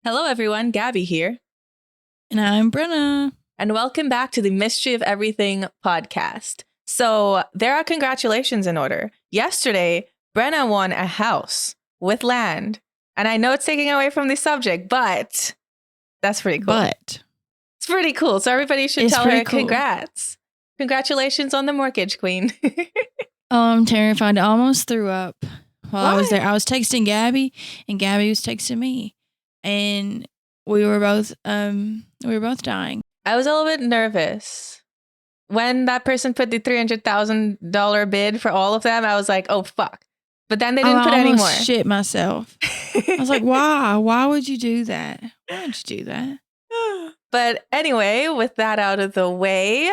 Hello, everyone. Gabby here. And I'm Brenna. And welcome back to the Mystery of Everything podcast. So, there are congratulations in order. Yesterday, Brenna won a house with land. And I know it's taking away from the subject, but that's pretty cool. But it's pretty cool. So, everybody should tell her congrats. Congratulations on the mortgage queen. Oh, I'm terrified. I almost threw up while I was there. I was texting Gabby, and Gabby was texting me. And we were both dying. I was a little bit nervous. When that person put the $300,000 bid for all of them, I was like, oh, fuck. But then they didn't put any more. I shit myself. I was like, why? Why would you do that? Why would you do that? But anyway, with that out of the way,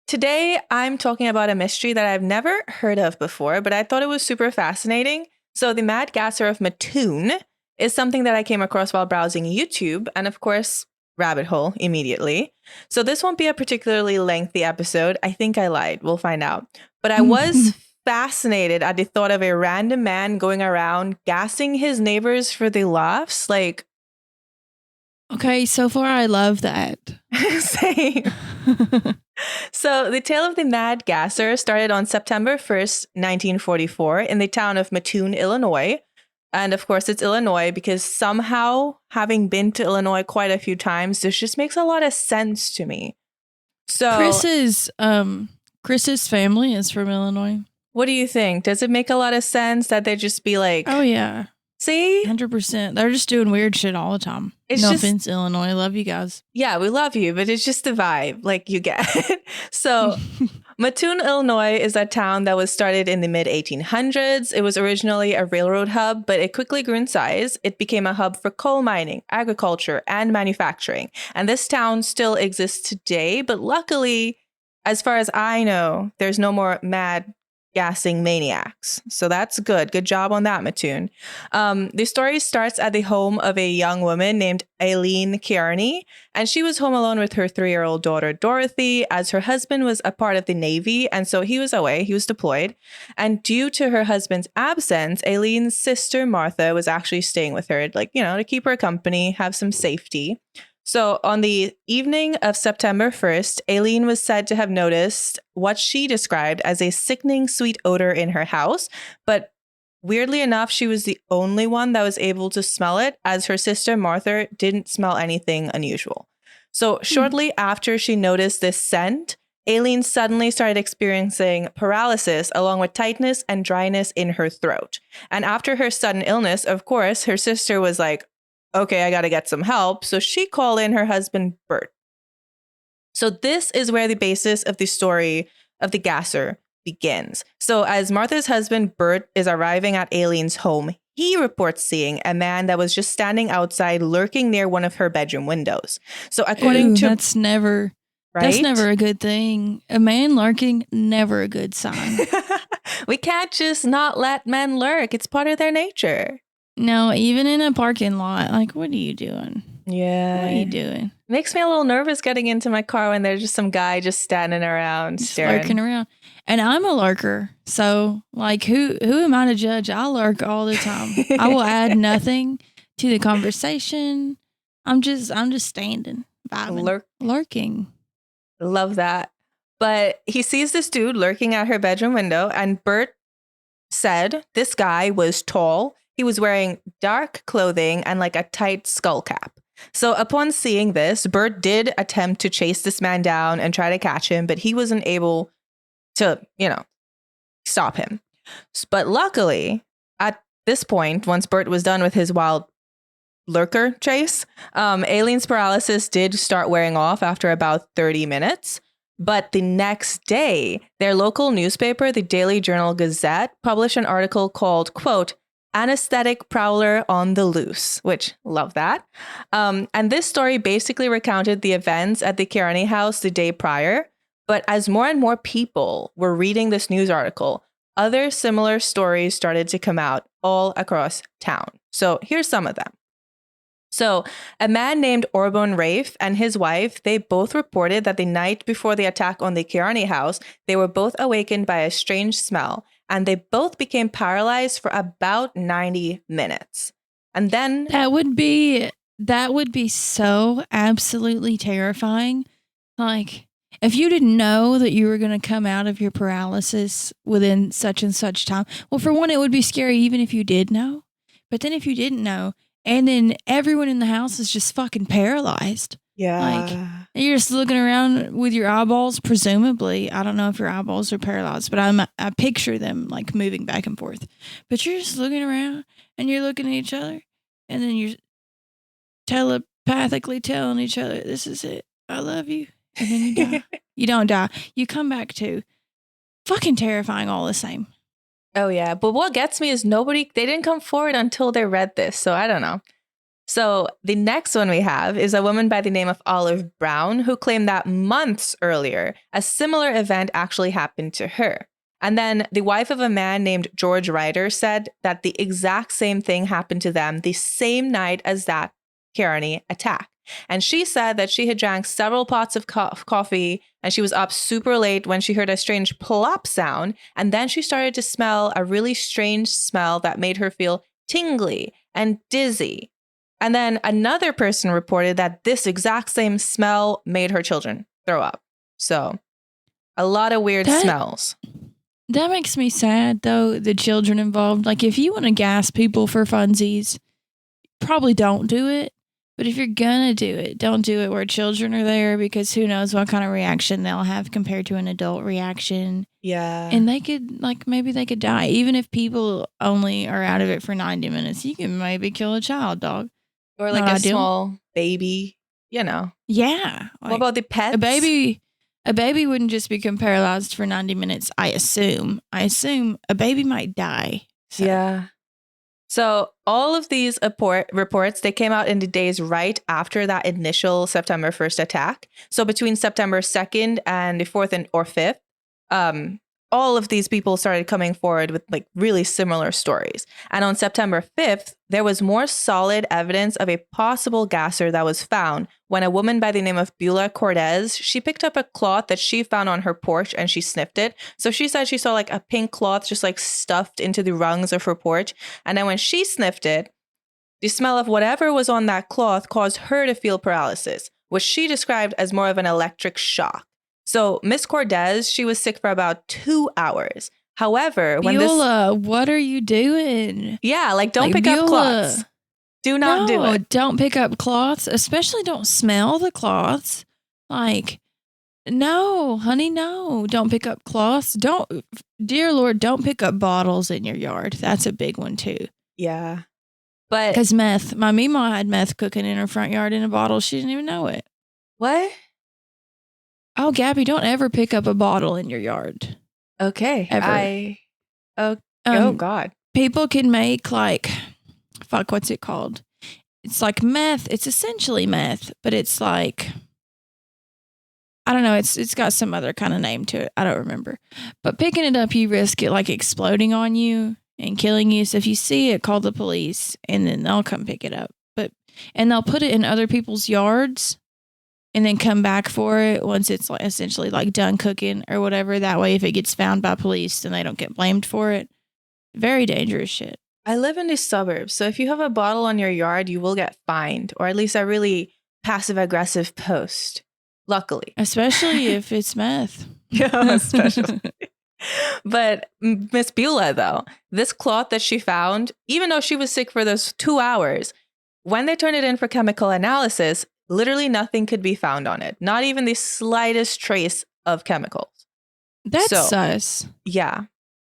today I'm talking about a mystery that I've never heard of before, but I thought it was super fascinating. So the Mad Gasser of Mattoon is something that I came across while browsing YouTube, and of course, rabbit hole immediately. So this won't be a particularly lengthy episode. I think I lied. We'll find out. But I was fascinated at the thought of a random man going around gassing his neighbors for the laughs. Like, okay, so far I love that. Same. So the tale of the Mad Gasser started on September 1st, 1944 in the town of Mattoon, Illinois. And of course, it's Illinois because somehow, having been to Illinois quite a few times, this just makes a lot of sense to me. So Chris's family is from Illinois. What do you think? Does it make a lot of sense that they just be like, oh, yeah. See? 100%. They're just doing weird shit all the time. No offense, Illinois. Love you guys. Yeah, we love you, but it's just the vibe like you get. So Mattoon, Illinois is a town that was started in the mid-1800s. It was originally a railroad hub, but it quickly grew in size. It became a hub for coal mining, agriculture, and manufacturing. And this town still exists today, but luckily, as far as I know, there's no more mad gassing maniacs. So that's good. Good job on that, Mattoon. The story starts at the home of a young woman named Eileen Kearney, and she was home alone with her 3-year-old daughter, Dorothy, as her husband was a part of the Navy, and so he was away. He was deployed. And due to her husband's absence, Eileen's sister, Martha, was actually staying with her, to keep her company, have some safety. So on the evening of September 1st, Eileen was said to have noticed what she described as a sickening sweet odor in her house. But weirdly enough, she was the only one that was able to smell it, as her sister Martha didn't smell anything unusual. So shortly after she noticed this scent, Eileen suddenly started experiencing paralysis along with tightness and dryness in her throat. And after her sudden illness, of course, her sister was like, okay, I got to get some help. So she called in her husband, Bert. So this is where the basis of the story of the gasser begins. So as Martha's husband, Bert, is arriving at Eileen's home, he reports seeing a man that was just standing outside lurking near one of her bedroom windows. So according to... That's never a good thing. A man lurking, never a good sign. We can't just not let men lurk. It's part of their nature. No, even in a parking lot. Like, what are you doing? Yeah. What are you doing? Makes me a little nervous getting into my car when there's just some guy just standing around, just staring. Lurking around. And I'm a lurker. So, like, who am I to judge? I lurk all the time. I will add nothing to the conversation. I'm just standing, vibing, lurking. Love that. But he sees this dude lurking at her bedroom window, and Bert said this guy was tall. He was wearing dark clothing and like a tight skull cap. So upon seeing this, Bert did attempt to chase this man down and try to catch him, but he wasn't able to, stop him. But luckily, at this point, once Bert was done with his wild lurker chase, Eileen's paralysis did start wearing off after about 30 minutes. But the next day, their local newspaper, the Daily Journal Gazette, published an article called, quote, Anesthetic Prowler on the Loose, which love that. And this story basically recounted the events at the Kearney house the day prior. But as more and more people were reading this news article, other similar stories started to come out all across town. So here's some of them. So a man named Orbon Rafe and his wife, they both reported that the night before the attack on the Kearney house, they were both awakened by a strange smell. And they both became paralyzed for about 90 minutes. And then... That would be That would be so absolutely terrifying. Like, if you didn't know that you were going to come out of your paralysis within such and such time, well, for one, it would be scary even if you did know. But then if you didn't know, and then everyone in the house is just fucking paralyzed. Like, Yeah. you're just looking around with your eyeballs, presumably. I don't know if your eyeballs are paralyzed, but I picture them like moving back and forth. But you're just looking around and you're looking at each other, and then you're telepathically telling each other, "This is it. I love you." And then you die. You don't die. You come back to fucking terrifying all the same. Oh, yeah. But what gets me is they didn't come forward until they read this. So I don't know. So the next one we have is a woman by the name of Olive Brown who claimed that months earlier, a similar event actually happened to her. And then the wife of a man named George Ryder said that the exact same thing happened to them the same night as that Kearney attack. And she said that she had drank several pots of coffee and she was up super late when she heard a strange plop sound. And then she started to smell a really strange smell that made her feel tingly and dizzy. And then another person reported that this exact same smell made her children throw up. So a lot of weird smells. That makes me sad, though, the children involved. Like, if you want to gas people for funsies, probably don't do it. But if you're gonna do it, don't do it where children are there, because who knows what kind of reaction they'll have compared to an adult reaction. Yeah. And they could, like, maybe they could die. Even if people only are out of it for 90 minutes, you can maybe kill a child, dog. Or like a small baby, you know. Yeah. Like, what about the pets? A baby wouldn't just become paralyzed for 90 minutes, I assume. I assume a baby might die. So. Yeah. So all of these reports, they came out in the days right after that initial September 1st attack. So between September 2nd and the 4th or 5th, all of these people started coming forward with like really similar stories. And on September 5th, there was more solid evidence of a possible gasser that was found when a woman by the name of Beulah Cortez, she picked up a cloth that she found on her porch and she sniffed it. So she said she saw like a pink cloth just like stuffed into the rungs of her porch. And then when she sniffed it, the smell of whatever was on that cloth caused her to feel paralysis, which she described as more of an electric shock. So Miss Cortez, she was sick for about 2 hours. However, when Beulah, what are you doing? Yeah, like don't pick up cloths. Do not do it. Don't pick up cloths, especially don't smell the cloths. Like, no, honey, no. Don't pick up cloths. Dear Lord, don't pick up bottles in your yard. That's a big one too. Yeah. But because meth, my Meemaw had meth cooking in her front yard in a bottle. She didn't even know it. What? Oh, Gabby, don't ever pick up a bottle in your yard. Okay. Ever. Oh, God. People can make like, what's it called? It's like meth. It's essentially meth, but it's like, I don't know. It's got some other kind of name to it. I don't remember. But picking it up, you risk it like exploding on you and killing you. So if you see it, call the police and then they'll come pick it up. And they'll put it in other people's yards and then come back for it once it's like essentially like done cooking or whatever. That way, if it gets found by police, then they don't get blamed for it. Very dangerous shit. I live in the suburbs, so if you have a bottle on your yard, you will get fined, or at least a really passive-aggressive post. Luckily. Especially if it's meth. Yeah, especially. But Miss Beulah, though, this cloth that she found, even though she was sick for those 2 hours, when they turned it in for chemical analysis, literally nothing could be found on it. Not even the slightest trace of chemicals. That's sus. Yeah.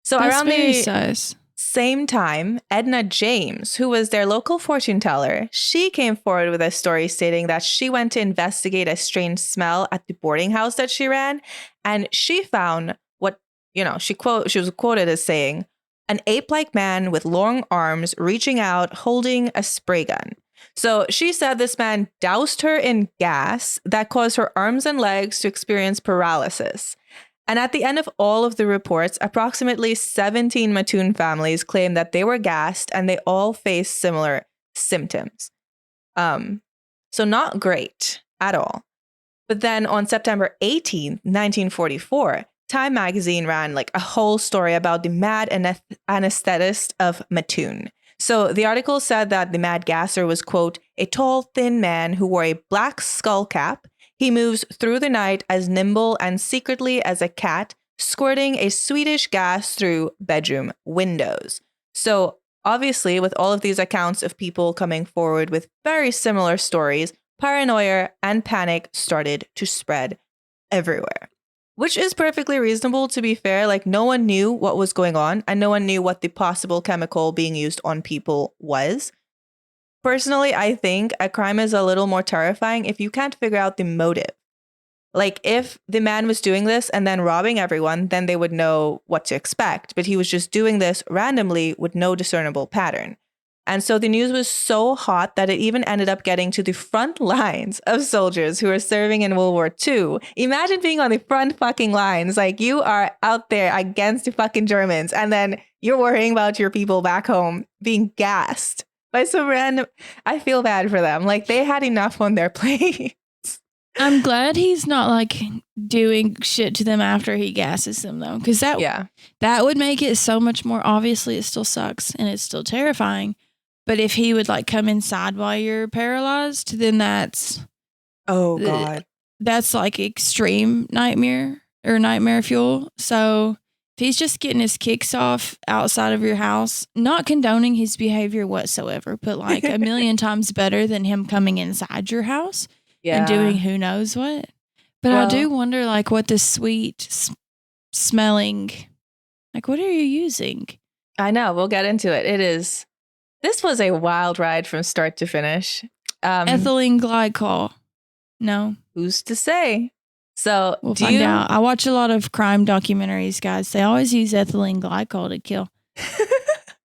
So that's around very the sus. same time, Edna James, who was their local fortune teller, she came forward with a story stating that she went to investigate a strange smell at the boarding house that she ran. And she found what, she was quoted as saying, an ape-like man with long arms reaching out, holding a spray gun. So she said this man doused her in gas that caused her arms and legs to experience paralysis. And at the end of all of the reports, approximately 17 Mattoon families claimed that they were gassed and they all faced similar symptoms. So not great at all. But then on September 18th, 1944, Time magazine ran like a whole story about the mad anesthetist of Mattoon. So the article said that the mad gasser was, quote, a tall, thin man who wore a black skull cap. He moves through the night as nimble and secretly as a cat, squirting a Swedish gas through bedroom windows. So obviously, with all of these accounts of people coming forward with very similar stories, paranoia and panic started to spread everywhere. Which is perfectly reasonable, to be fair. Like, no one knew what was going on, and no one knew what the possible chemical being used on people was. Personally, I think a crime is a little more terrifying if you can't figure out the motive. Like, if the man was doing this and then robbing everyone, then they would know what to expect. But he was just doing this randomly with no discernible pattern. And so the news was so hot that it even ended up getting to the front lines of soldiers who were serving in World War II. Imagine being on the front fucking lines. Like, you are out there against the fucking Germans, and then you're worrying about your people back home being gassed by some random. I feel bad for them. Like, they had enough on their plate. I'm glad he's not like doing shit to them after he gasses them, though, because that would make it so much more. Obviously, it still sucks and it's still terrifying. But if he would like come inside while you're paralyzed, then that's God, that's like extreme nightmare fuel. So if he's just getting his kicks off outside of your house, not condoning his behavior whatsoever, but like a million times better than him coming inside your house and doing who knows what. But I do wonder like what the sweet smelling, like what are you using? I know. We'll get into it. This was a wild ride from start to finish. Ethylene glycol. No. Who's to say? So we'll find out. I watch a lot of crime documentaries, guys. They always use ethylene glycol to kill.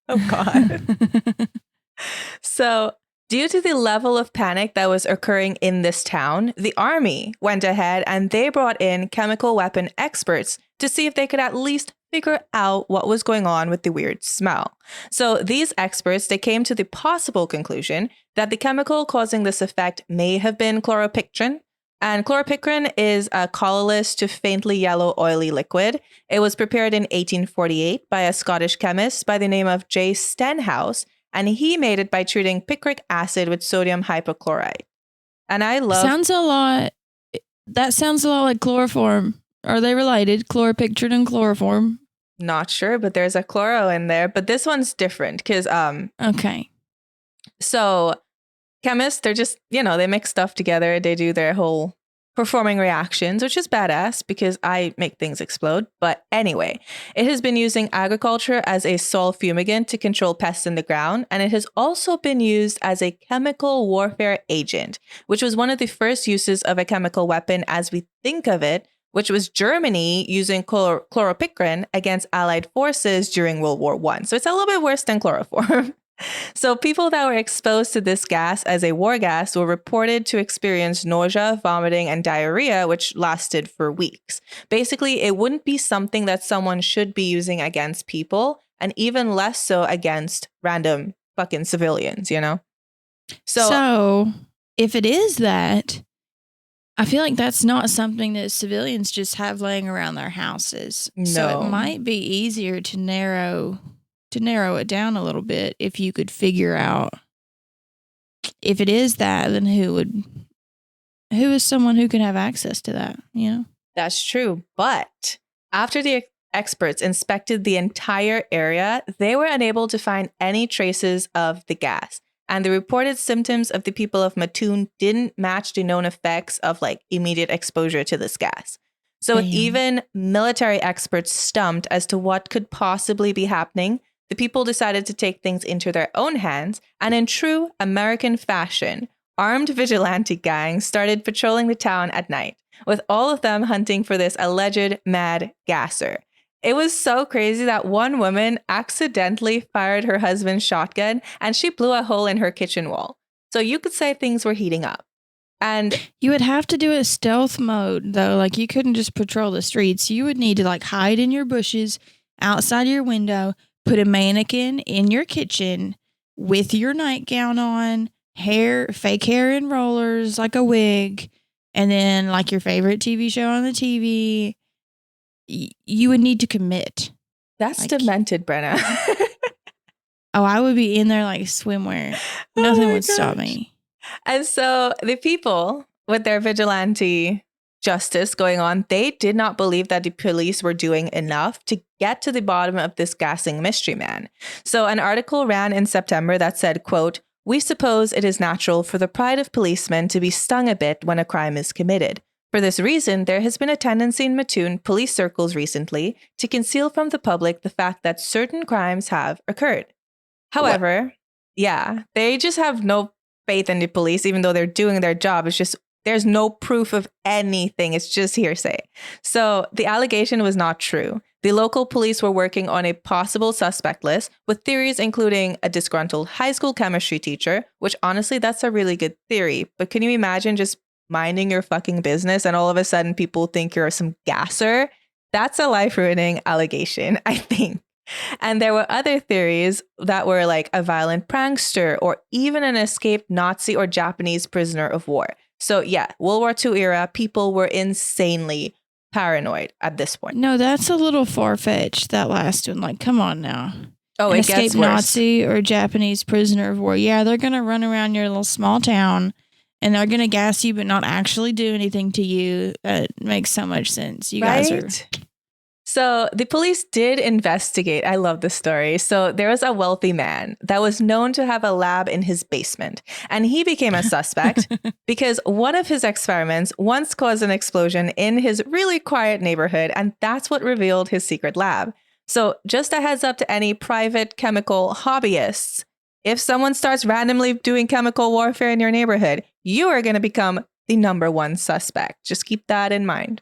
Oh, God. So due to the level of panic that was occurring in this town, the army went ahead and they brought in chemical weapon experts to see if they could at least figure out what was going on with the weird smell. So these experts, they came to the possible conclusion that the chemical causing this effect may have been chloropicrin. And chloropicrin is a colorless to faintly yellow oily liquid. It was prepared in 1848 by a Scottish chemist by the name of J. Stenhouse, and he made it by treating picric acid with sodium hypochlorite. And I love... That sounds a lot like chloroform. Are they related? Chloropicrin and chloroform? Not sure, but there's a chloro in there. But this one's different because... Okay. So chemists, they're just, they mix stuff together. They do their whole performing reactions, which is badass because I make things explode. But anyway, it has been using agriculture as a soil fumigant to control pests in the ground. And it has also been used as a chemical warfare agent, which was one of the first uses of a chemical weapon as we think of it, which was Germany using chloropicrin against Allied forces during World War I. So it's a little bit worse than chloroform. So people that were exposed to this gas as a war gas were reported to experience nausea, vomiting, and diarrhea, which lasted for weeks. Basically, it wouldn't be something that someone should be using against people, and even less so against random fucking civilians, So if it is that, I feel like that's not something that civilians just have laying around their houses. No. So it might be easier to narrow it down a little bit if you could figure out if it is that, then who is someone who can have access to that, That's true. But after the experts inspected the entire area, they were unable to find any traces of the gas. And the reported symptoms of the people of Mattoon didn't match the known effects of immediate exposure to this gas. So with even military experts stumped as to what could possibly be happening, the people decided to take things into their own hands, and in true American fashion, armed vigilante gangs started patrolling the town at night, with all of them hunting for this alleged mad gasser. It was so crazy that one woman accidentally fired her husband's shotgun, and she blew a hole in her kitchen wall. So you could say things were heating up. And you would have to do a stealth mode, though. Like, you couldn't just patrol the streets. You would need to hide in your bushes outside your window, put a mannequin in your kitchen with your nightgown on, fake hair and rollers, like a wig, and then your favorite TV show on the TV. You would need to commit. That's demented, Brenna. Oh, I would be in there like swimwear. Nothing would stop me. And so the people with their vigilante justice going on, they did not believe that the police were doing enough to get to the bottom of this gassing mystery man. So an article ran in September that said, quote, "We suppose it is natural for the pride of policemen to be stung a bit when a crime is committed. For this reason, there has been a tendency in Mattoon police circles recently to conceal from the public the fact that certain crimes have occurred." However, yeah, they just have no faith in the police, even though they're doing their job. It's just there's no proof of anything. It's just hearsay. So the allegation was not true. The local police were working on a possible suspect list with theories including a disgruntled high school chemistry teacher, which honestly, that's a really good theory. But can you imagine just minding your fucking business and all of a sudden people think you're some gasser? That's a life-ruining allegation, I think. And there were other theories that were like a violent prankster or even an escaped Nazi or Japanese prisoner of war. So yeah, World War II era, people were insanely paranoid at this point. No, that's a little far-fetched, that last one. Like, come on now. Oh, An it gets escaped worse. Nazi or Japanese prisoner of war. Yeah, they're going to run around your little small town and they're going to gas you but not actually do anything to you. That makes so much sense. You guys are... So the police did investigate. I love this story. So there was a wealthy man that was known to have a lab in his basement, and he became a suspect because one of his experiments once caused an explosion in his really quiet neighborhood, and that's what revealed his secret lab. So just a heads up to any private chemical hobbyists. If someone starts randomly doing chemical warfare in your neighborhood, you are going to become the number one suspect. Just keep that in mind.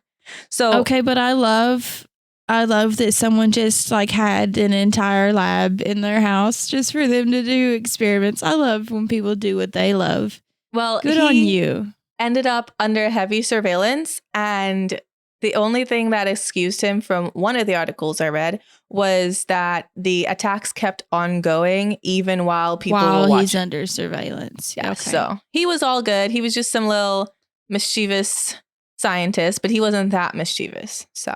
So okay, but I love that someone just like had an entire lab in their house just for them to do experiments. I love when people do what they love. Well, good on you. Ended up under heavy surveillance, and the only thing that excused him from one of the articles I read was that the attacks kept on going even while people were watching. He's under surveillance. Yeah, okay. So he was all good. He was just some little mischievous scientist, but he wasn't that mischievous. So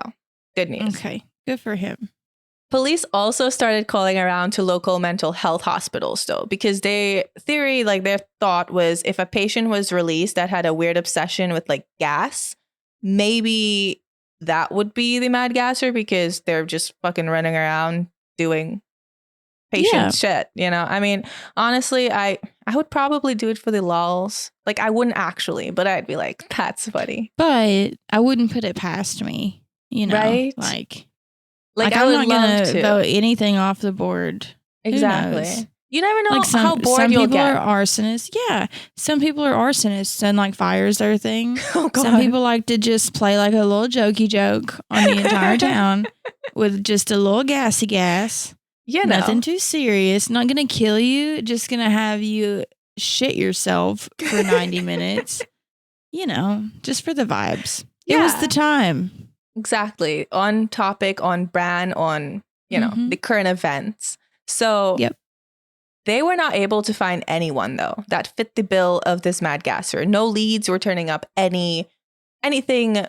good news. Okay, good for him. Police also started calling around to local mental health hospitals, though, because their thought was if a patient was released that had a weird obsession with like gas, maybe that would be the mad gasser because they're just fucking running around doing patient shit, you know? I mean, honestly, I would probably do it for the lulz. Like, I wouldn't actually, but I'd be like, that's funny. But I wouldn't put it past me. You know, right? Like I'm not gonna vote anything off the board. Exactly. You never know like how bored you'll get. Some people are arsonists. Yeah, some people are arsonists and like fire's their thing. Oh, God. Some people like to just play like a little jokey joke on the entire town with just a little gassy gas. You know, nothing too serious. Not gonna kill you. Just gonna have you shit yourself for 90 minutes. You know, just for the vibes. Yeah. It was the time. Exactly. On topic, on brand, on, you know, the current events. So they were not able to find anyone, though, that fit the bill of this mad gasser. No leads were turning up anything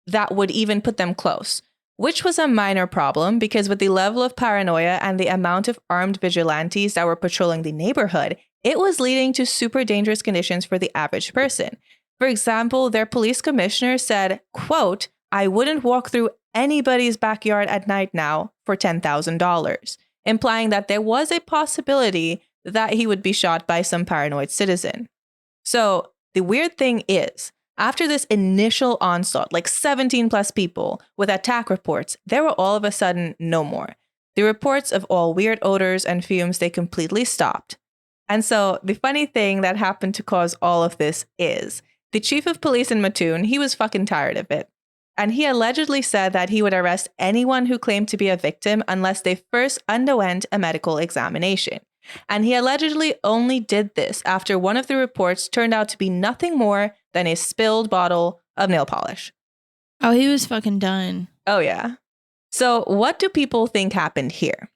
that would even put them close, which was a minor problem because with the level of paranoia and the amount of armed vigilantes that were patrolling the neighborhood, it was leading to super dangerous conditions for the average person. For example, their police commissioner said, quote, "I wouldn't walk through anybody's backyard at night now for $10,000, implying that there was a possibility that he would be shot by some paranoid citizen. So the weird thing is, after this initial onslaught, like 17 plus people with attack reports, there were all of a sudden no more. The reports of all weird odors and fumes, they completely stopped. And so the funny thing that happened to cause all of this is the chief of police in Mattoon, he was fucking tired of it. And he allegedly said that he would arrest anyone who claimed to be a victim unless they first underwent a medical examination. And he allegedly only did this after one of the reports turned out to be nothing more than a spilled bottle of nail polish. Oh, he was fucking done. Oh, yeah. So what do people think happened here?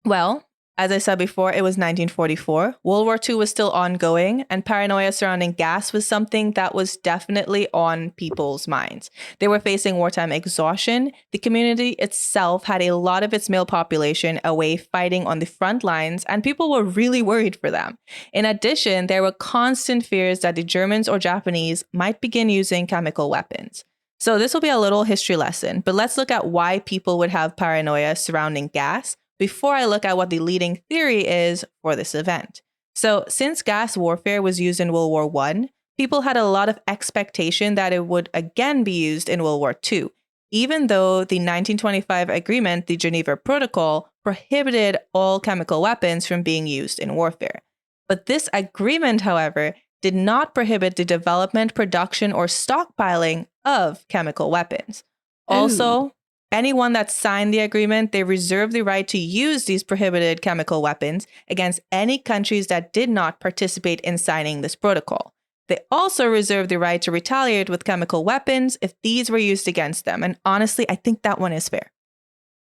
Well, As I said before, it was 1944. World War II was still ongoing, and paranoia surrounding gas was something that was definitely on people's minds. They were facing wartime exhaustion. The community itself had a lot of its male population away fighting on the front lines, and people were really worried for them. In addition, there were constant fears that the Germans or Japanese might begin using chemical weapons. So this will be a little history lesson, but let's look at why people would have paranoia surrounding gas before I look at what the leading theory is for this event. So since gas warfare was used in World War I, people had a lot of expectation that it would again be used in World War II, even though the 1925 agreement, the Geneva Protocol, prohibited all chemical weapons from being used in warfare. But this agreement, however, did not prohibit the development, production, or stockpiling of chemical weapons. Also, anyone that signed the agreement, they reserved the right to use these prohibited chemical weapons against any countries that did not participate in signing this protocol. They also reserved the right to retaliate with chemical weapons if these were used against them. And honestly, I think that one is fair.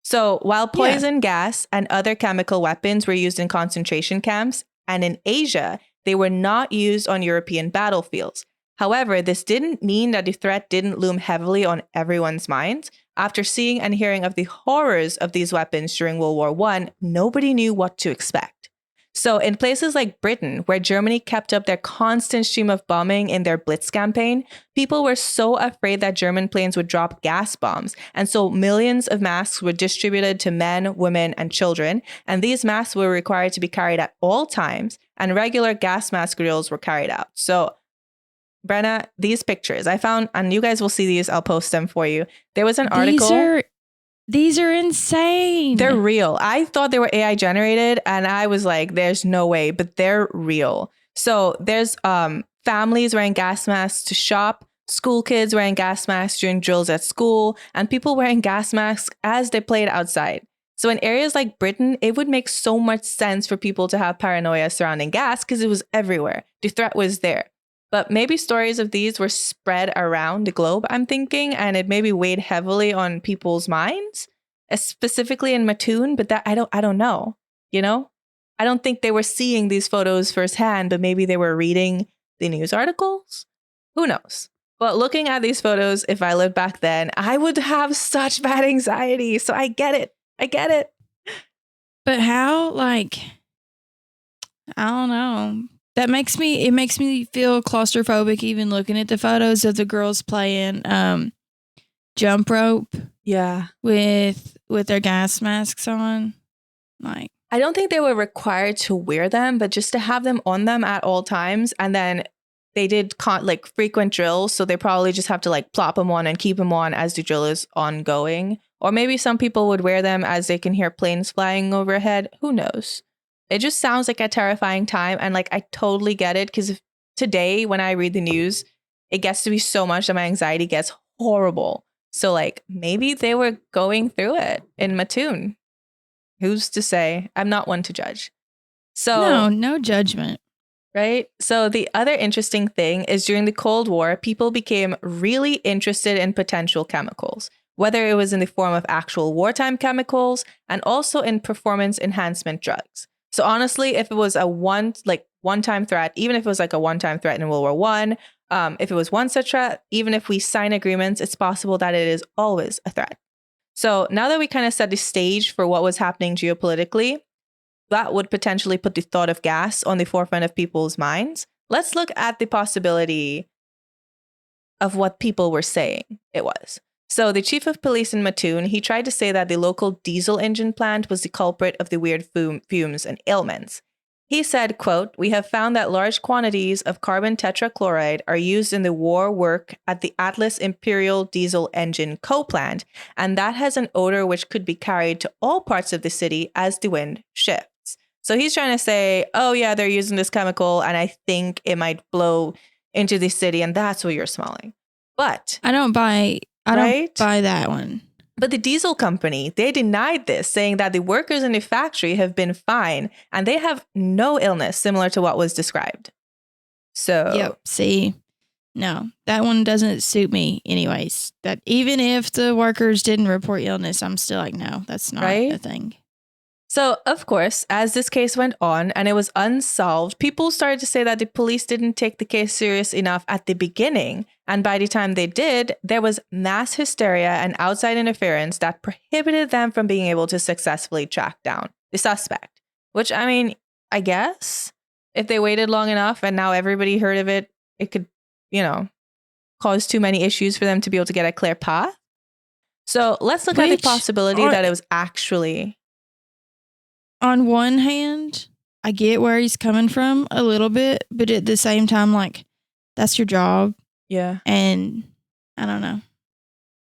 So while poison gas and other chemical weapons were used in concentration camps and in Asia, they were not used on European battlefields. However, this didn't mean that the threat didn't loom heavily on everyone's minds. After seeing and hearing of the horrors of these weapons during World War I, nobody knew what to expect. So in places like Britain, where Germany kept up their constant stream of bombing in their Blitz campaign, people were so afraid that German planes would drop gas bombs. And so millions of masks were distributed to men, women, and children. And these masks were required to be carried at all times, and regular gas mask drills were carried out. So Brenna, these pictures I found, and you guys will see these, I'll post them for you. There was an article. These are insane. They're real. I thought they were AI generated, and I was like, there's no way, but they're real. So there's families wearing gas masks to shop, school kids wearing gas masks during drills at school, and people wearing gas masks as they played outside. So in areas like Britain, it would make so much sense for people to have paranoia surrounding gas because it was everywhere. The threat was there. But maybe stories of these were spread around the globe, I'm thinking, and it maybe weighed heavily on people's minds, specifically in Mattoon, but that I don't know, you know? I don't think they were seeing these photos firsthand, but maybe they were reading the news articles. Who knows? But looking at these photos, if I lived back then, I would have such bad anxiety. So I get it. But how, like, I don't know. It makes me feel claustrophobic even looking at the photos of the girls playing jump rope. Yeah. With their gas masks on. Like, I don't think they were required to wear them, but just to have them on them at all times. And then they did frequent drills, so they probably just have to like plop them on and keep them on as the drill is ongoing. Or maybe some people would wear them as they can hear planes flying overhead. Who knows? It just sounds like a terrifying time. And like, I totally get it, because today when I read the news, it gets to be so much that my anxiety gets horrible. So like, maybe they were going through it in Mattoon. Who's to say? I'm not one to judge. So no judgment. Right? So the other interesting thing is during the Cold War, people became really interested in potential chemicals, whether it was in the form of actual wartime chemicals and also in performance enhancement drugs. So honestly, if it was a one-time threat, even if it was like a one-time threat in World War I, if it was one such threat, even if we sign agreements, it's possible that it is always a threat. So now that we kind of set the stage for what was happening geopolitically, that would potentially put the thought of gas on the forefront of people's minds. Let's look at the possibility of what people were saying it was. So the chief of police in Mattoon, he tried to say that the local diesel engine plant was the culprit of the weird fumes and ailments. He said, quote, "We have found that large quantities of carbon tetrachloride are used in the war work at the Atlas Imperial Diesel Engine Co-plant, and that has an odor which could be carried to all parts of the city as the wind shifts." So he's trying to say, oh yeah, they're using this chemical, and I think it might blow into the city, and that's what you're smelling. But I don't buy that one. But the diesel company, they denied this, saying that the workers in the factory have been fine and they have no illness similar to what was described. So, yep. See, no, that one doesn't suit me anyways. That even if the workers didn't report illness, I'm still like, no, that's not a thing. So, of course, as this case went on and it was unsolved, people started to say that the police didn't take the case serious enough at the beginning. And by the time they did, there was mass hysteria and outside interference that prohibited them from being able to successfully track down the suspect. Which, I mean, I guess if they waited long enough and now everybody heard of it, it could, cause too many issues for them to be able to get a clear path. So let's look at the possibility that it was actually... On one hand, I get where he's coming from a little bit, but at the same time, like, that's your job. Yeah. And I don't know.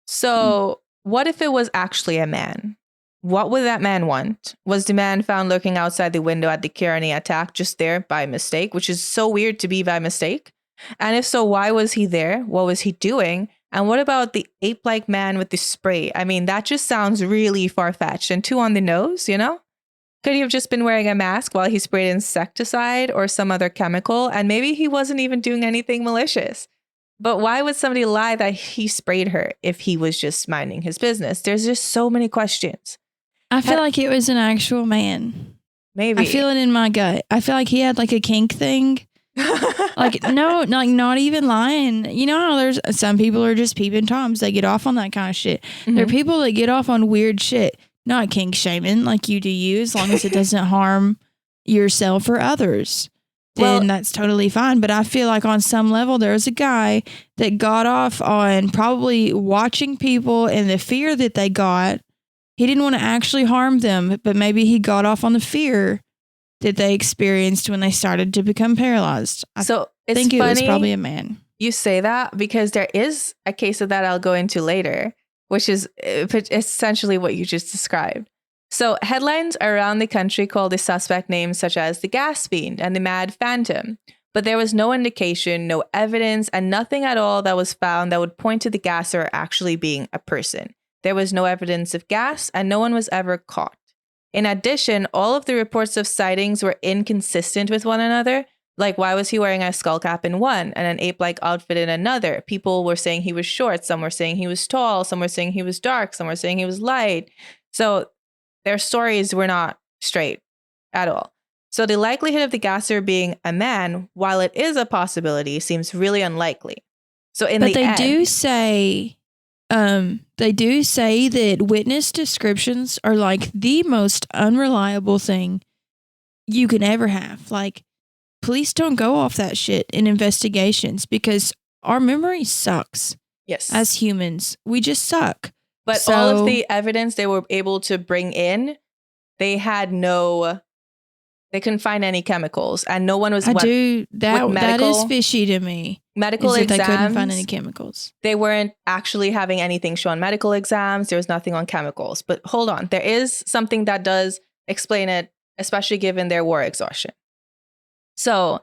So what if it was actually a man? What would that man want? Was the man found lurking outside the window at the Kearney attack just there by mistake, which is so weird to be by mistake? And if so, why was he there? What was he doing? And what about the ape-like man with the spray? I mean, that just sounds really far-fetched and too on the nose, Could he have just been wearing a mask while he sprayed insecticide or some other chemical? And maybe he wasn't even doing anything malicious. But why would somebody lie that he sprayed her if he was just minding his business? There's just so many questions. I feel like it was an actual man. Maybe. I feel it in my gut. I feel like he had like a kink thing. Like, no, like not even lying. You know how there's some people are just peeping toms. They get off on that kind of shit. Mm-hmm. There are people that get off on weird shit. Not kink shaming like you do you, as long as it doesn't harm yourself or others. Then that's totally fine. But I feel like on some level, there was a guy that got off on probably watching people and the fear that they got. He didn't want to actually harm them, but maybe he got off on the fear that they experienced when they started to become paralyzed. I think it was probably a man. You say that because there is a case of that I'll go into later, which is essentially what you just described. So headlines around the country call the suspect names such as the Gas Fiend and the Mad Phantom. But there was no indication, no evidence, and nothing at all that was found that would point to the gasser actually being a person. There was no evidence of gas, and no one was ever caught. In addition, all of the reports of sightings were inconsistent with one another. Like, why was he wearing a skull cap in one and an ape-like outfit in another? People were saying he was short. Some were saying he was tall. Some were saying he was dark. Some were saying he was light. So their stories were not straight at all. So the likelihood of the gasser being a man, while it is a possibility, seems really unlikely. So in the end, they do say that witness descriptions are like the most unreliable thing you can ever have. Like, police don't go off that shit in investigations because our memory sucks. Yes. As humans, we just suck. But all of the evidence they were able to bring in, they couldn't find any chemicals, and no one was. That is fishy to me. Medical exams. They couldn't find any chemicals. They weren't actually having anything show on medical exams. There was nothing on chemicals. But hold on, there is something that does explain it, especially given their war exhaustion. So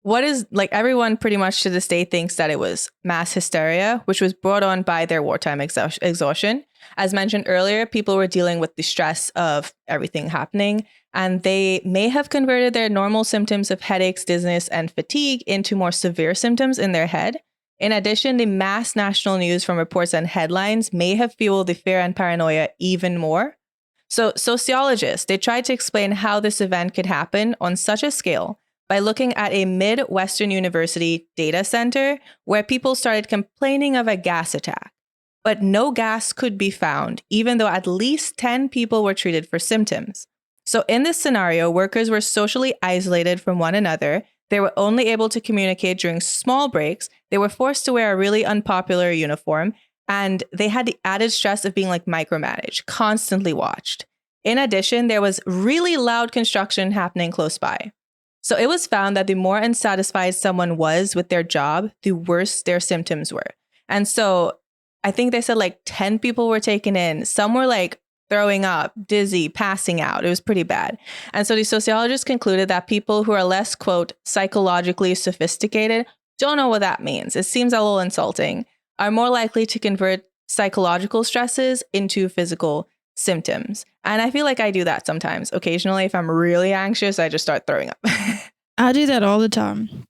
what is, like, everyone pretty much to this day thinks that it was mass hysteria, which was brought on by their wartime exhaustion. As mentioned earlier, people were dealing with the stress of everything happening, and they may have converted their normal symptoms of headaches, dizziness, and fatigue into more severe symptoms in their head. In addition, the mass national news from reports and headlines may have fueled the fear and paranoia even more. So sociologists, they tried to explain how this event could happen on such a scale by looking at a Midwestern University data center where people started complaining of a gas attack. But no gas could be found, even though at least 10 people were treated for symptoms. So in this scenario, workers were socially isolated from one another. They were only able to communicate during small breaks. They were forced to wear a really unpopular uniform. And they had the added stress of being like micromanaged, constantly watched. In addition, there was really loud construction happening close by. So it was found that the more unsatisfied someone was with their job, the worse their symptoms were. And so I think they said like 10 people were taken in. Some were like throwing up, dizzy, passing out. It was pretty bad. And so the sociologists concluded that people who are less, quote, psychologically sophisticated, don't know what that means. It seems a little insulting, are more likely to convert psychological stresses into physical symptoms. And I feel like I do that sometimes. Occasionally, if I'm really anxious, I just start throwing up. I do that all the time.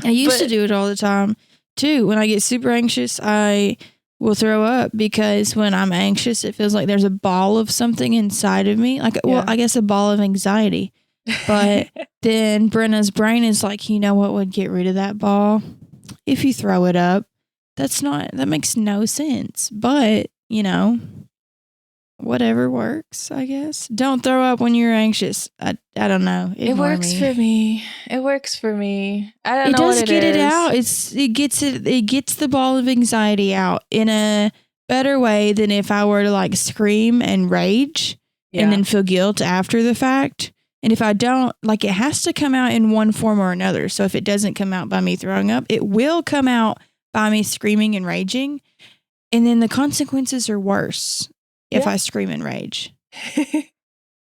I used to do it all the time too. When I get super anxious, I will throw up because when I'm anxious, it feels like there's a ball of something inside of me. Like, well, I guess a ball of anxiety. But then Brenna's brain is like, you know what would get rid of that ball? If you throw it up. That makes no sense. But, whatever works, I guess. Don't throw up when you're anxious. I don't know. It works for me. It works for me. I don't know what it get is. it out. It gets the ball of anxiety out in a better way than if I were to like scream and rage and then feel guilt after the fact. And if I don't, like, it has to come out in one form or another. So if it doesn't come out by me throwing up, it will come out by me screaming and raging. And then the consequences are worse if I scream and rage.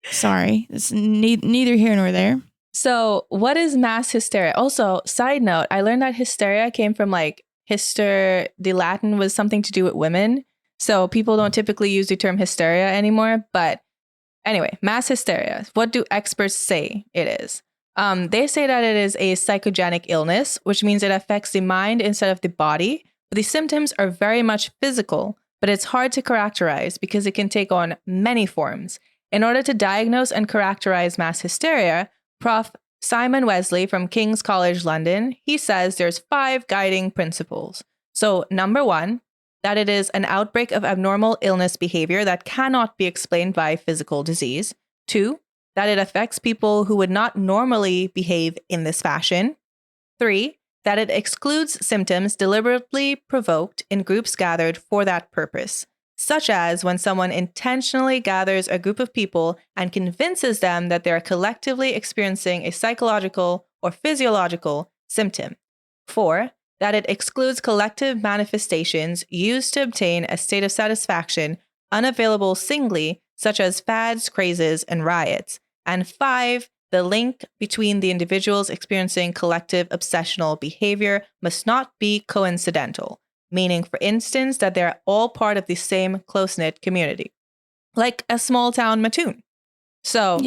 Sorry, it's neither here nor there. So what is mass hysteria? Also, side note, I learned that hysteria came from like the Latin was something to do with women. So people don't typically use the term hysteria anymore. But anyway, mass hysteria. What do experts say it is? They say that it is a psychogenic illness, which means it affects the mind instead of the body. But the symptoms are very much physical, but it's hard to characterize because it can take on many forms. In order to diagnose and characterize mass hysteria, Prof. Simon Wesley from King's College London, he says there's 5 guiding principles. So number 1, that it is an outbreak of abnormal illness behavior that cannot be explained by physical disease. 2, that it affects people who would not normally behave in this fashion. 3, that it excludes symptoms deliberately provoked in groups gathered for that purpose, such as when someone intentionally gathers a group of people and convinces them that they are collectively experiencing a psychological or physiological symptom. 4, that it excludes collective manifestations used to obtain a state of satisfaction unavailable singly, such as fads, crazes, and riots. And 5, the link between the individuals experiencing collective obsessional behavior must not be coincidental, meaning, for instance, that they're all part of the same close-knit community, like a small town Mattoon. So,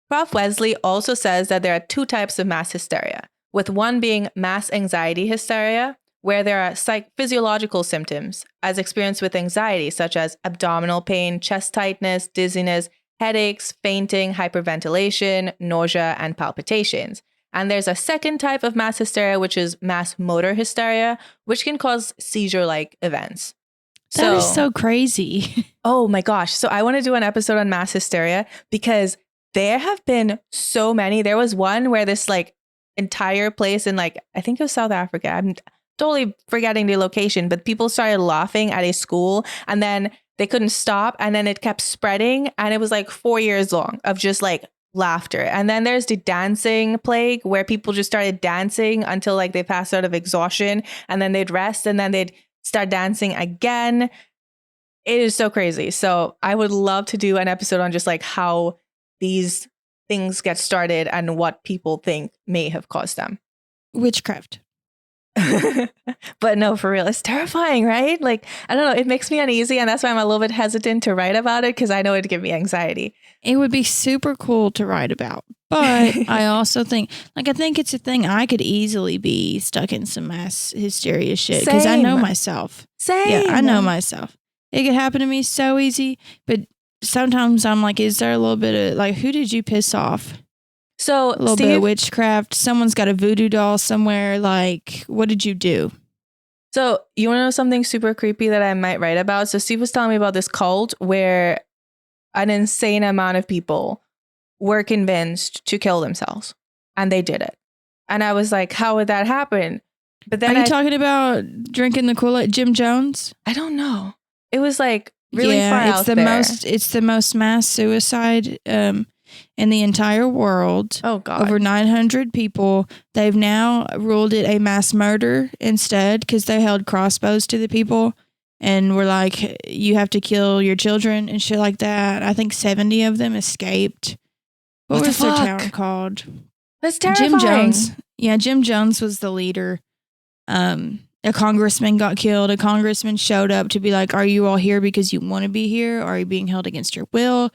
Prof. Wesley also says that there are 2 types of mass hysteria, with one being mass anxiety hysteria, where there are physiological symptoms as experienced with anxiety, such as abdominal pain, chest tightness, dizziness, headaches, fainting, hyperventilation, nausea, and palpitations. And there's a second type of mass hysteria, which is mass motor hysteria, which can cause seizure-like events. That is so crazy. Oh my gosh. So I want to do an episode on mass hysteria because there have been so many. There was one where this like entire place in like, I think it was South Africa. I'm totally forgetting the location, but people started laughing at a school and then they couldn't stop. And then it kept spreading. And it was like 4 years long of just like laughter. And then there's the dancing plague where people just started dancing until like they passed out of exhaustion and then they'd rest and then they'd start dancing again. It is so crazy. So I would love to do an episode on just like how these things get started and what people think may have caused them. Witchcraft. But no, for real, it's terrifying, right? Like, I don't know, it makes me uneasy, and that's why I'm a little bit hesitant to write about it because I know it'd give me anxiety. It would be super cool to write about, but I also think it's a thing I could easily be stuck in some mass hysteria shit because I know myself. Same. Yeah, I know myself. It could happen to me so easy, but sometimes I'm like, is there a little bit of like, who did you piss off? So a little bit of witchcraft. Someone's got a voodoo doll somewhere. Like, what did you do? So you want to know something super creepy that I might write about? So Steve was telling me about this cult where an insane amount of people were convinced to kill themselves, and they did it. And I was like, how would that happen? But then are you talking about drinking the Kool-Aid, Jim Jones? I don't know. It was like really far out there. It's the most mass suicide in the entire world. Oh, God. Over 900 people. They've now ruled it a mass murder instead because they held crossbows to the people and were like, you have to kill your children and shit like that. I think 70 of them escaped. What was their town called? That's terrifying. Jim Jones. Yeah, Jim Jones was the leader. A congressman got killed. A congressman showed up to be like, are you all here because you want to be here? Or are you being held against your will?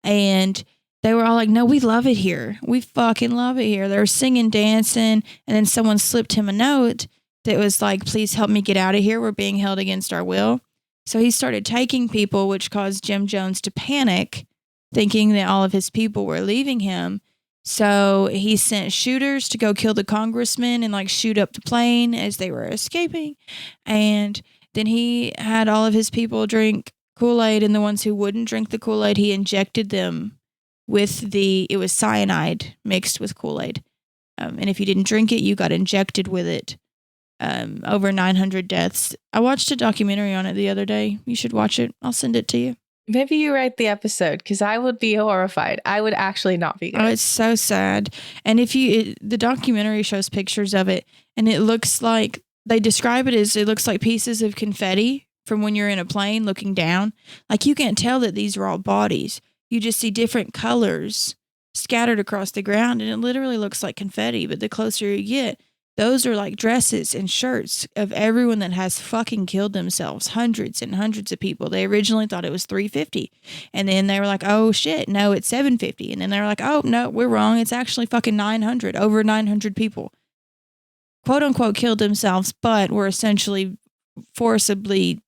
And they were all like, no, we love it here. We fucking love it here. They were singing, dancing. And then someone slipped him a note that was like, please help me get out of here. We're being held against our will. So he started taking people, which caused Jim Jones to panic, thinking that all of his people were leaving him. So he sent shooters to go kill the congressmen and like shoot up the plane as they were escaping. And then he had all of his people drink Kool-Aid, and the ones who wouldn't drink the Kool-Aid, he injected them with it was cyanide mixed with Kool-Aid. And if you didn't drink it, you got injected with it. Over 900 deaths. I watched a documentary on it the other day. You should watch it. I'll send it to you. Maybe you write the episode, because I would be horrified. I would actually not be good. Oh, it's so sad. And the documentary shows pictures of it, and it looks like, they describe it as, it looks like pieces of confetti from when you're in a plane looking down. Like, you can't tell that these are all bodies. You just see different colors scattered across the ground, and it literally looks like confetti. But the closer you get, those are like dresses and shirts of everyone that has fucking killed themselves. Hundreds and hundreds of people. They originally thought it was 350. And then they were like, oh shit, no, it's 750. And then they were like, oh no, we're wrong. It's actually fucking 900. Over 900 people, quote unquote, killed themselves, but were essentially forcibly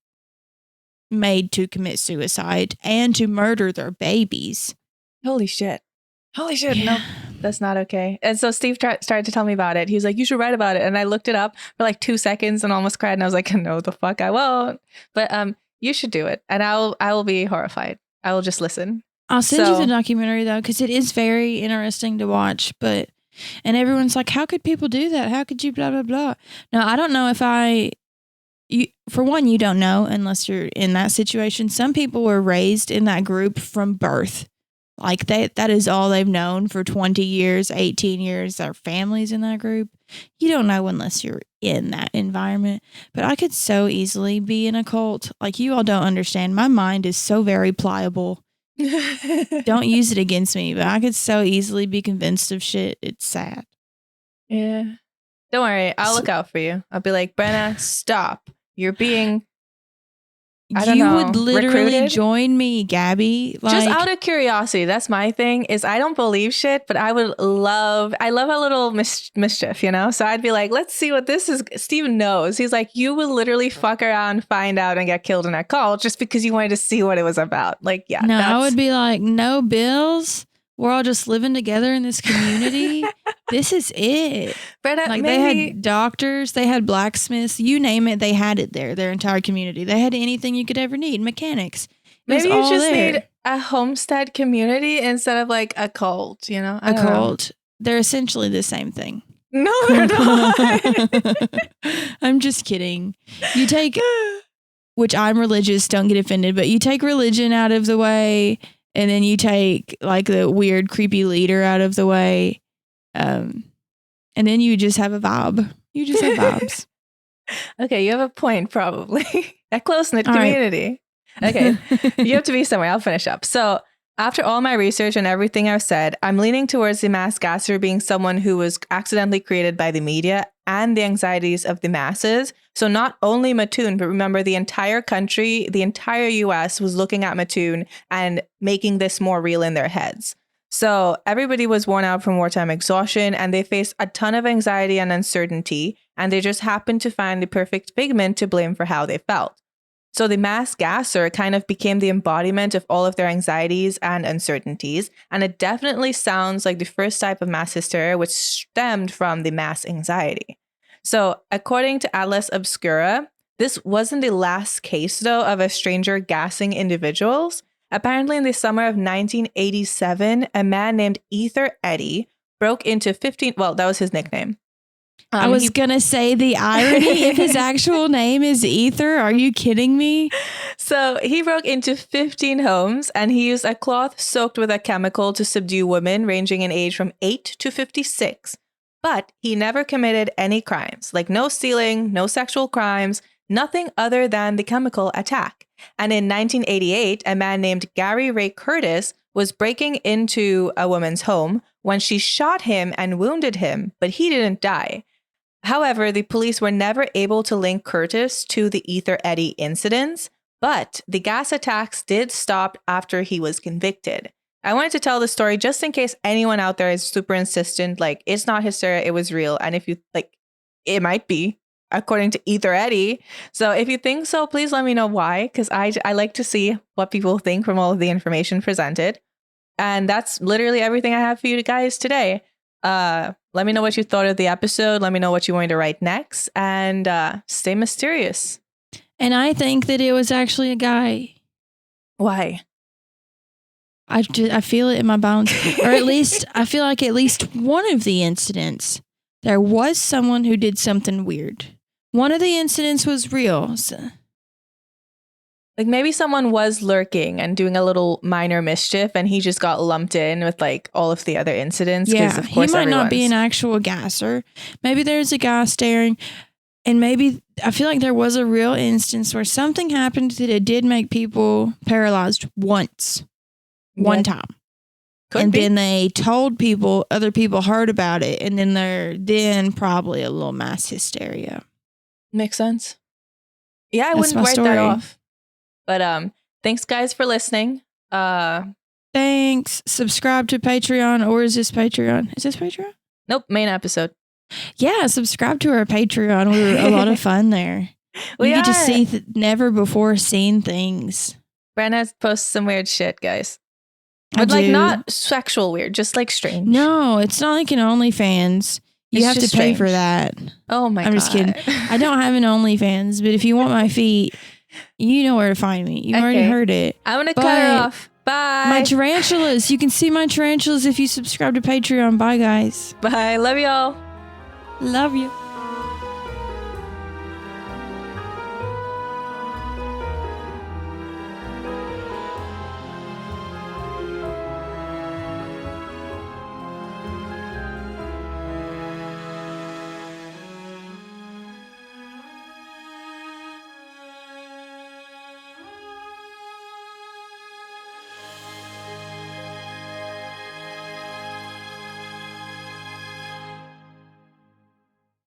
made to commit suicide and to murder their babies. Holy shit. Yeah. No, that's not okay. And so Steve started to tell me about it. He was like, you should write about it. And I looked it up for like 2 seconds and almost cried. And I was like, no, the fuck I won't. But you should do it. And I will be horrified. I will just listen. I'll send you the documentary though, because it is very interesting to watch. And everyone's like, how could people do that? How could you blah, blah, blah? Now, I don't know if for one, you don't know unless you're in that situation. Some people were raised in that group from birth. Like that is all they've known for 20 years, 18 years, their families in that group. You don't know unless you're in that environment. But I could so easily be in a cult. Like, you all don't understand. My mind is so very pliable. Don't use it against me, but I could so easily be convinced of shit. It's sad. Yeah. Don't worry. I'll look out for you. I'll be like, Brenna, stop. You're being... You would literally recruited? Join me, Gabby. Just out of curiosity, that's my thing, is I don't believe shit, but I love a little mischief, you know? So I'd be like, let's see what this is. Steven knows. He's like, you will literally fuck around, find out, and get killed in a cult just because you wanted to see what it was about. Like, yeah. No, I would be like, no bills. We're all just living together in this community. This is it. But like, they had doctors, they had blacksmiths, you name it, they had it there, their entire community. They had anything you could ever need, mechanics. Maybe you just need a homestead community instead of like a cult, you know? A cult. They're essentially the same thing. No, they're not. I'm just kidding. You take, which I'm religious, don't get offended, but you take religion out of the way, and then you take like the weird, creepy leader out of the way. And then you just have a vibe. You just have vibes. Okay, you have a point, probably. A close-knit community. Right. Okay, you have to be somewhere. I'll finish up. So after all my research and everything I've said, I'm leaning towards the mass gasser being someone who was accidentally created by the media and the anxieties of the masses. So not only Mattoon, but remember, the entire country, the entire US was looking at Mattoon and making this more real in their heads. So everybody was worn out from wartime exhaustion, and they faced a ton of anxiety and uncertainty, and they just happened to find the perfect figment to blame for how they felt. So the mass gasser kind of became the embodiment of all of their anxieties and uncertainties, and it definitely sounds like the first type of mass hysteria, which stemmed from the mass anxiety. So according to Atlas Obscura, this wasn't the last case, though, of a stranger gassing individuals. Apparently, in the summer of 1987, a man named Ether Eddy broke into 15... Well, that was his nickname. I was going to say the irony if his actual name is Ether. Are you kidding me? So he broke into 15 homes, and he used a cloth soaked with a chemical to subdue women ranging in age from 8 to 56. But he never committed any crimes, like no stealing, no sexual crimes, nothing other than the chemical attack. And in 1988, a man named Gary Ray Curtis was breaking into a woman's home when she shot him and wounded him, but he didn't die. However, the police were never able to link Curtis to the Ether Eddy incidents, but the gas attacks did stop after he was convicted. I wanted to tell the story just in case anyone out there is super insistent, like, it's not hysteria, it was real. And if you, like, it might be. according to Ether Eddie. So if you think so, please let me know why, because I like to see what people think from all of the information presented. And that's literally everything I have for you guys today. Let me know what you thought of the episode. Let me know what you want to write next, and stay mysterious. And I think that it was actually a guy. Why? I feel it in my bones. Or at least, I feel like at least one of the incidents, there was someone who did something weird. One of the incidents was real. So. Like maybe someone was lurking and doing a little minor mischief, and he just got lumped in with like all of the other incidents. Yeah, of course he might not be an actual gasser. Maybe there's a guy staring, and maybe I feel like there was a real instance where something happened that it did make people paralyzed once, one time. Could be. Then they told people, other people heard about it, and then probably a little mass hysteria. Makes sense. Yeah, I That's wouldn't my write story. that off. But thanks guys for listening. Thanks. Subscribe to Patreon, or is this Patreon? Is this Patreon? Nope, main episode. Yeah, subscribe to our Patreon. We were a lot of fun there. You get to see never before seen things. Brenna posts some weird shit, guys. But like not sexual weird, just like strange. No, it's not like an OnlyFans. You have to pay for that. Oh my God. I'm just kidding. I don't have an OnlyFans, but if you want my feet, you know where to find me. You already heard it. I'm going to cut her off. Bye. My tarantulas. You can see my tarantulas if you subscribe to Patreon. Bye, guys. Bye. Love y'all. Love you.